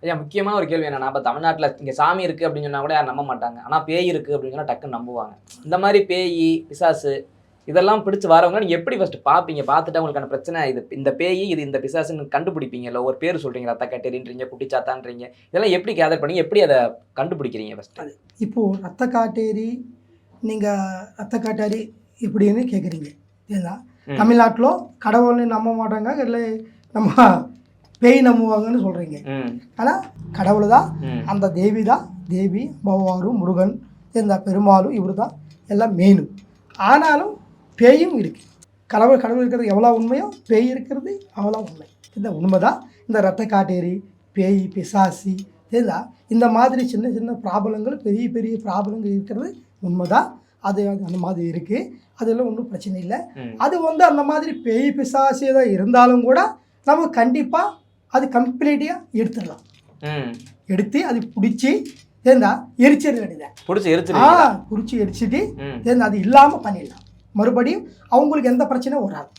ஐயா முக்கியமான ஒரு கேள்வி என்னன்னா, இப்ப தமிழ்நாட்டுல இங்க சாமி இருக்கு அப்படின்னு சொன்னா கூட யாரும் நம்ப மாட்டாங்க. ஆனா பேய் இருக்கு அப்படின்னு சொன்னா டக்குன்னு நம்புவாங்க. இந்த மாரி பேயி, பிசாசு இதெல்லாம் பிடிச்சு வரவங்க நீங்க எப்படி ஃபர்ஸ்ட் பார்ப்பீங்க? பார்த்துட்டு உங்களுக்கான பிரச்சனை இது இந்த பேயி, இது இந்த பிசாசுன்னு கண்டுபிடிப்பீங்கல்ல? ஒரு பேர் சொல்றீங்க. ரத்த காட்டேரின்றீங்க, குட்டிச்சாத்தான்றீங்க. இதெல்லாம் எப்படி கேதர் பண்ணி எப்படி அத கண்டுபிடிக்கிறீங்க ஃபர்ஸ்ட்? இப்போ ரத்த காட்டேரி நீங்க ரத்த காட்டாரி இப்படின்னு கேட்குறீங்க சரிங்களா? தமிழ்நாட்டில் கடவுள்னு நம்ப மாட்டாங்க, இல்லை நம்ம பேய் நம்புவாங்கன்னு சொல்கிறீங்க. ஆனால் கடவுள் தான், அந்த தேவி தான், தேவி பவாரு முருகன் இந்த பெருமாளும் இவர் தான் எல்லாம் மெயினும். ஆனாலும் பேயும் இருக்குது. கடவுள் இருக்கிறது எவ்வளோ உண்மையோ பேய் இருக்கிறது அவ்வளோ உண்மை. இந்த உண்மை தான். இந்த ரத்த காட்டேரி, பேய், பிசாசி சரிங்களா, இந்த மாதிரி சின்ன சின்ன ப்ராப்ளங்கள், பெரிய பெரிய ப்ராப்ளங்கள் இருக்கிறது உண்மை தான். அது அந்த மாதிரி இருக்குது, அதெல்லாம் ஒன்றும் பிரச்சனை இல்லை. அது அந்த மாதிரி பேய் பிசாசி தான் இருந்தாலும் கூட நம்ம கண்டிப்பாக அது கம்ப்ளீட்டாக எடுத்துடலாம். எடுத்து அது பிடிச்சி சேர்ந்தா எரிச்சிட வேண்டியதான். பிடிச்சி எரிச்சிட்டு சேர்ந்து அது இல்லாமல் பண்ணிடலாம். மறுபடியும் அவங்களுக்கு எந்த பிரச்சனையும் வராது.